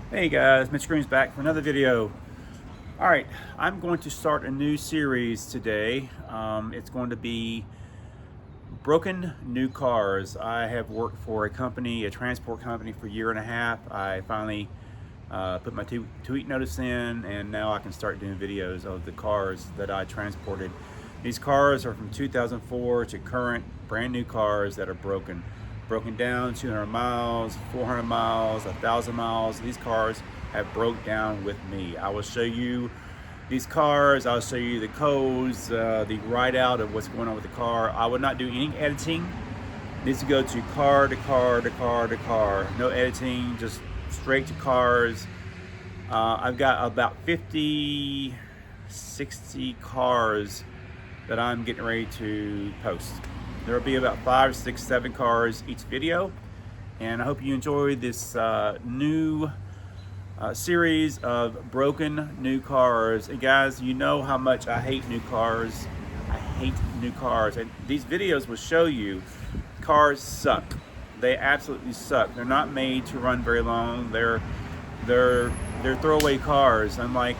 Hey guys, Mitch Green's back for another video. All right, I'm going to start a new series today. It's going to be broken new cars. I have worked for a company, a transport company, for a year and a half. I finally put my two-week notice in, and now I can start doing videos of the cars that I transported. These cars are from 2004 to current, brand new cars that are broken down, 200 miles, 400 miles, 1,000 miles. These cars have broke down with me. I will show you these cars. I'll show you the codes, the write out of what's going on with the car. I would not do any editing. It needs to go to car to car to car to car. No editing, just straight to cars. I've got about 50, 60 cars that I'm getting ready to post. There will be about 5, 6, 7 cars each video, and I hope you enjoy this new series of broken new cars. And guys, you know how much I hate new cars. I hate new cars, and these videos will show you cars suck. They absolutely suck. They're not made to run very long. They're throwaway cars, unlike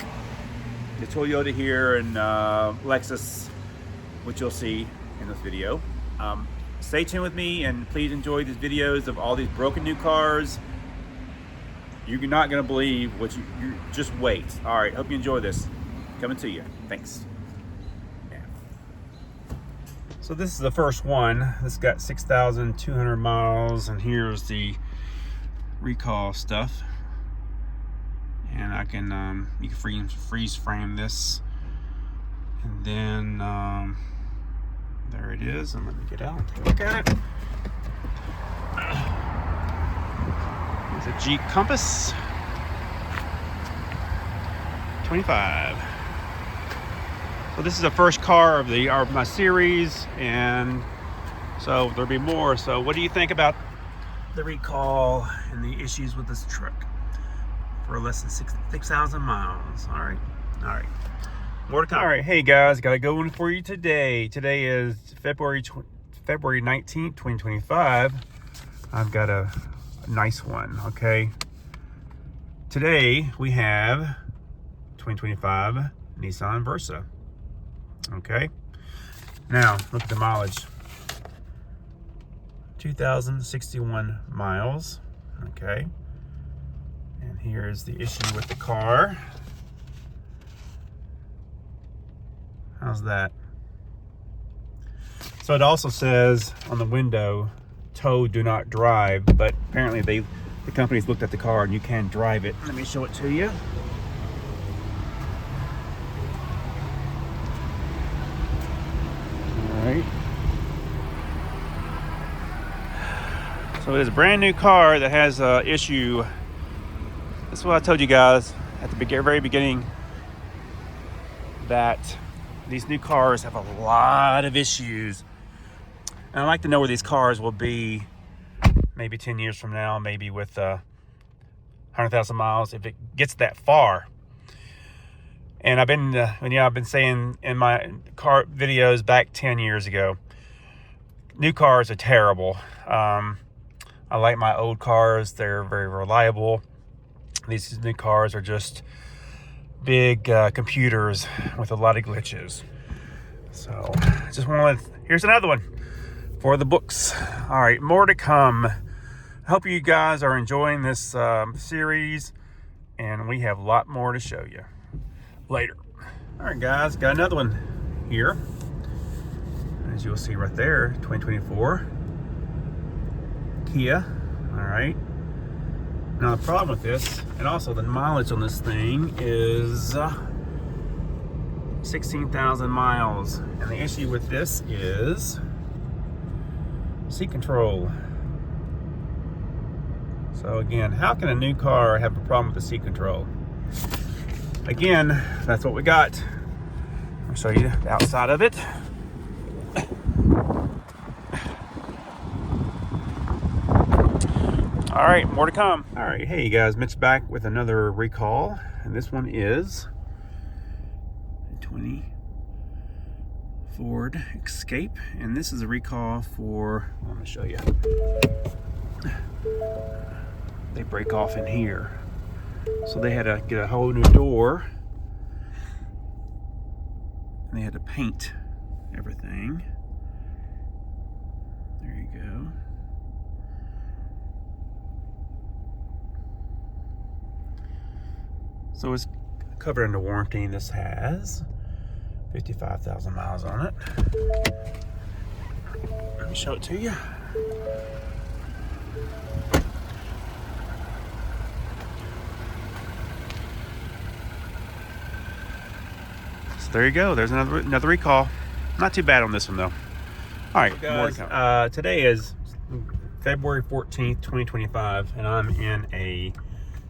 the Toyota here and Lexus, which you'll see in this video. Stay tuned with me, and please enjoy these videos of all these broken new cars. You're not going to believe what you just wait. All right, hope you enjoy this. Coming to you. Thanks. Yeah. So this is the first one. This got 6,200 miles, and here's the recall stuff. And I can you can freeze frame this, and then there it is. And let me get out and take a look at it. It's a Jeep Compass 25. So this is the first car of my series, and so there'll be more. So what do you think about the recall and the issues with this truck for less than 6,000 miles? All right. More to come. All right, hey guys, got a good one for you today. Today is February 19th, 2025. I've got a nice one, okay? Today we have 2025 Nissan Versa, okay? Now, look at the mileage. 2,061 miles, okay? And here's the issue with the car. How's that? So it also says on the window, tow, do not drive, but apparently the company's looked at the car and you can drive it. Let me show it to you. All right. So it is a brand new car that has an issue. That's what I told you guys at the very beginning, that these new cars have a lot of issues. And I'd like to know where these cars will be maybe 10 years from now, maybe with 100,000 miles, if it gets that far. And I've been saying in my car videos back 10 years ago, new cars are terrible. I like my old cars. They're very reliable. These new cars are just big computers with a lot of glitches. So just wanted, here's another one for the books. All right, more to come. I hope you guys are enjoying this series, and we have a lot more to show you later. All right guys, got another one here. As you'll see right there, 2024 Kia. All right. Now the problem with this, and also the mileage on this thing, is 16,000 miles. And the issue with this is seat control. So again, how can a new car have a problem with the seat control? Again, that's what we got. I'll show you the outside of it. All right, more to come. All right, hey guys, Mitch back with another recall, and this one is a 20 Ford Escape, and this is a recall for, I'm gonna show you. They break off in here. So they had to get a whole new door. And they had to paint everything. There you go. So it's covered under warranty. This has 55,000 miles on it. Let me show it to you. So there you go. There's another recall. Not too bad on this one though. All right, so guys, more to come. Today is February 14th, 2025, and I'm in a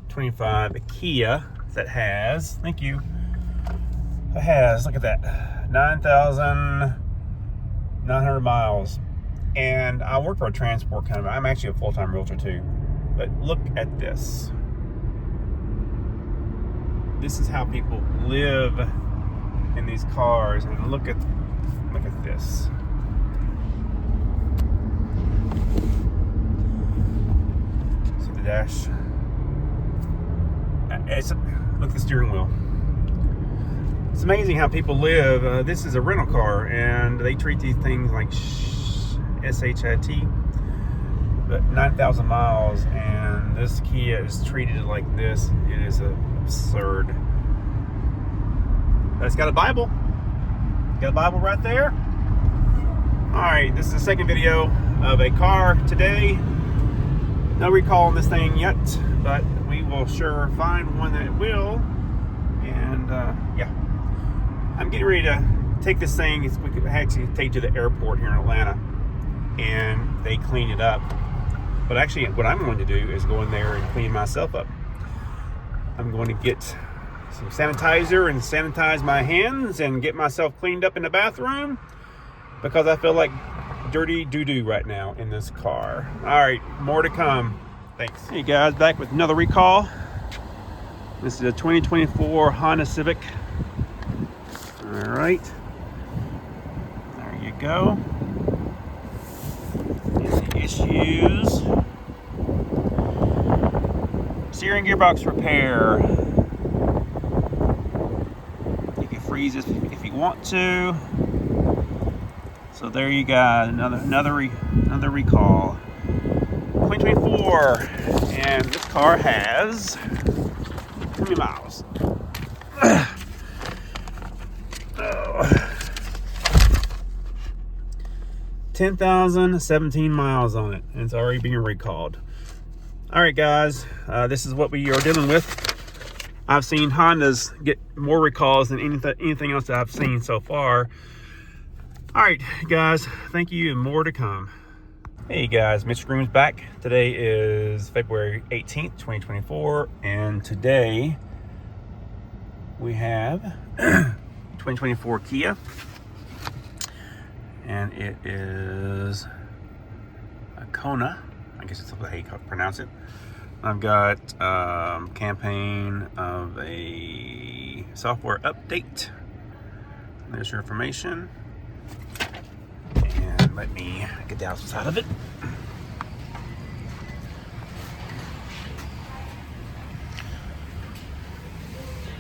25 Kia that has, thank you, it has, look at that, 9,900 miles. And I work for a transport company. I'm actually a full-time realtor too. But look at this. This is how people live in these cars. And look at this. See the dash? Look at the steering wheel. It's amazing how people live. This is a rental car, and they treat these things like SHIT. But 9,000 miles, and this Kia is treated like this. It is absurd. But it's got a Bible. Got a Bible right there. All right, this is the second video of a car today. No recall on this thing yet, but we will sure find one that will. And yeah, I'm getting ready to take this thing. We could actually take to the airport here in Atlanta, and they clean it up. But actually, what I'm going to do is go in there and clean myself up. I'm going to get some sanitizer and sanitize my hands and get myself cleaned up in the bathroom, because I feel like dirty doo-doo right now in this car. All right, more to come. Thanks. Hey guys, back with another recall. This is a 2024 Honda Civic. All right, there you go. And the issues: steering gearbox repair. You can freeze this if you want to. So there you go, another recall. 2024, and this car has how many miles? 10,017 miles on it, and it's already being recalled. All right, guys, this is what we are dealing with. I've seen Hondas get more recalls than anything else that I've seen so far. All right, guys, thank you, and more to come. Hey guys, Mr. Groom's back. Today is February 18th, 2024, and today we have 2024 Kia, and it is a Kona. I guess it's how you pronounce it. I've got campaign of a software update. There's your information. And let me get the outside of it.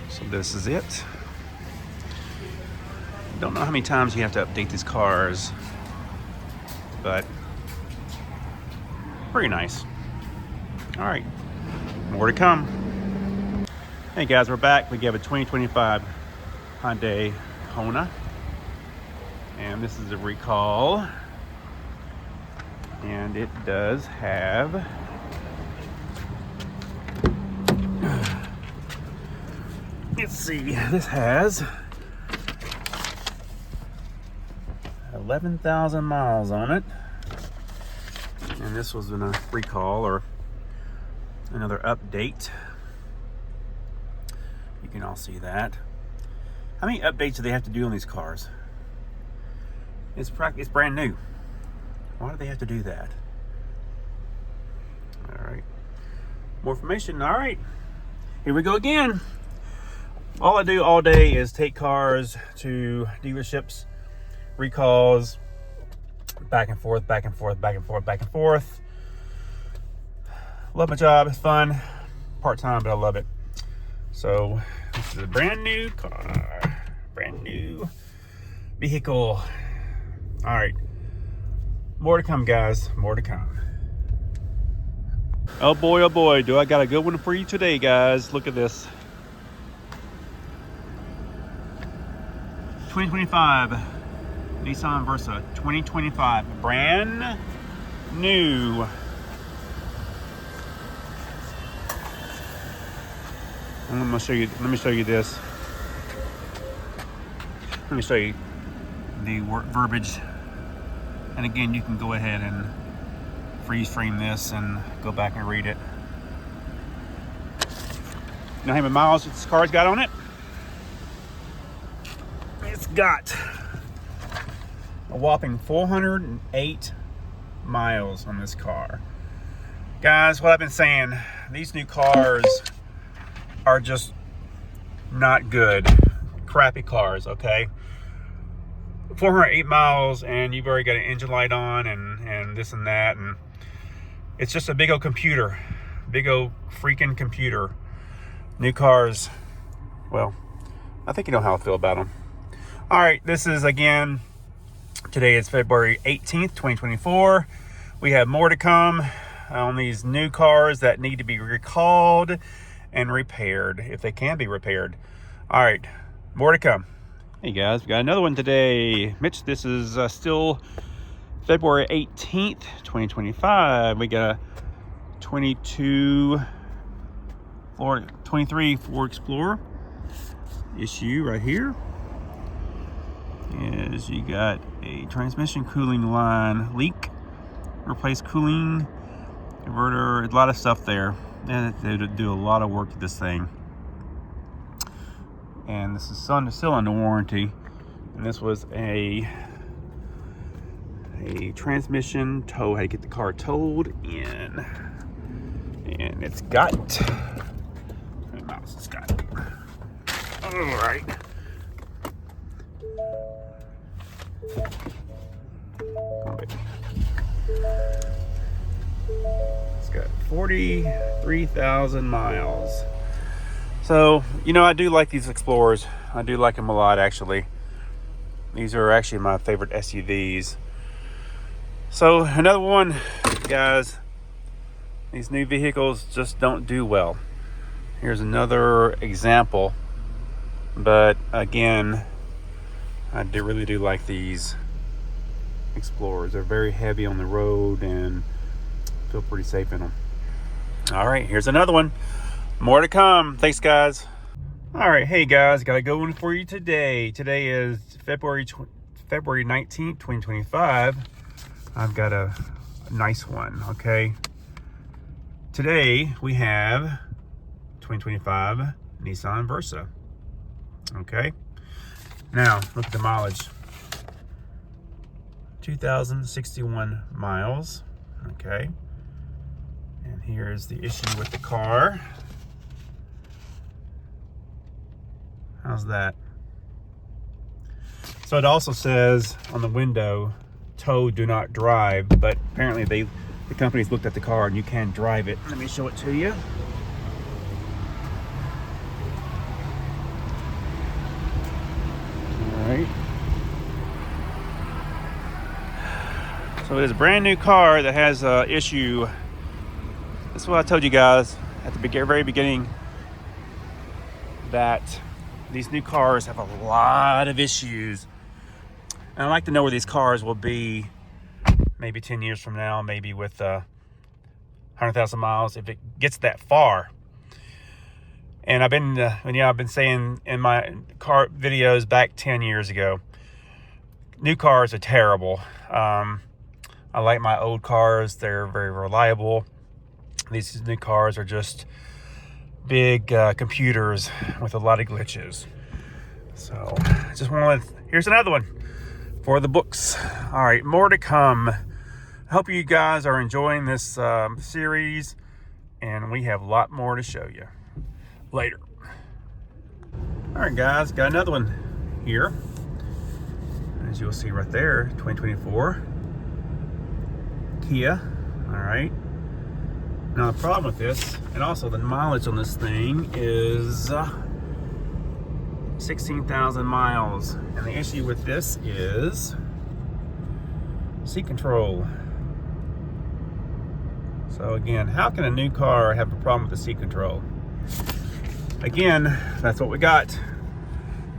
So this is it. Don't know how many times you have to update these cars, but pretty nice. All right, more to come. Hey guys, we're back. We have a 2025 Hyundai Kona, and this is a recall, and it does have let's see, this has 11,000 miles on it, and this was in a recall or another update. You can all see that. How many updates do they have to do on these cars? It's brand new. Why do they have to do that? All right, more information. All right, here we go again. All I do all day is take cars to dealerships, recalls, back and forth, back and forth, back and forth, back and forth. Love my job, it's fun, part-time, but I love it. So this is a brand new car, brand new vehicle. All right, more to come, guys, more to come. Oh boy, do I got a good one for you today, guys. Look at this. 2025 Nissan Versa, 2025, brand new. I'm gonna show you. Let me show you this. Let me show you the verbiage. And again, you can go ahead and freeze frame this and go back and read it. You know how many miles this car's got on it? It's got a whopping 408 miles on this car. Guys, what I've been saying, these new cars are just not good. Crappy cars, okay? 408 miles and you've already got an engine light on and this and that, and it's just a big old computer. Big old freaking computer. New cars, well, I think you know how I feel about them. All right, this is again, today is February 18th, 2024. We have more to come on these new cars that need to be recalled and repaired, if they can be repaired. All right, more to come. Hey guys, we got another one today. Mitch, this is still February 18th, 2025. We got a 23 Ford Explorer. Issue right here is you got a transmission cooling line leak, replace cooling converter, a lot of stuff there. And they do a lot of work to this thing. And this is still under warranty. And this was a transmission tow. Had to get the car towed in. And it's got, how many miles it's got? All right. Come on, baby. It's got 43,000 miles. So, you know, I do like these Explorers. I do like them a lot, actually. These are actually my favorite SUVs. So, another one, guys. These new vehicles just don't do well. Here's another example. But, again, I really do like these Explorers. They're very heavy on the road and feel pretty safe in them. All right, here's another one. More to come. Thanks, guys. All right, hey guys, got a good one for you today. Today is February 19th, 2025. I've got a nice one, okay? Today we have 2025 Nissan Versa, okay? Now, look at the mileage. 2,061 miles, okay? And here's the issue with the car. How's that? So it also says on the window, tow, do not drive, but apparently the company's looked at the car and you can drive it. Let me show it to you. All right. So it is a brand new car that has an issue. That's what I told you guys at the very beginning, that these new cars have a lot of issues. And I'd like to know where these cars will be maybe 10 years from now, maybe with 100,000 miles, if it gets that far. And I've been saying in my car videos back 10 years ago, new cars are terrible. I like my old cars. They're very reliable. These new cars are just big computers with a lot of glitches. So just want to, here's another one for the books. All right, more to come. I hope you guys are enjoying this series, and we have a lot more to show you later. All right, guys, got another one here. As you'll see right there, 2024 Kia. All right. Now the problem with this, and also the mileage on this thing, is 16,000 miles. And the issue with this is seat control. So again, how can a new car have a problem with the seat control? Again, that's what we got.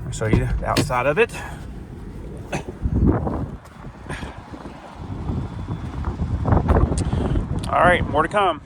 I'll show you the outside of it. All right, more to come.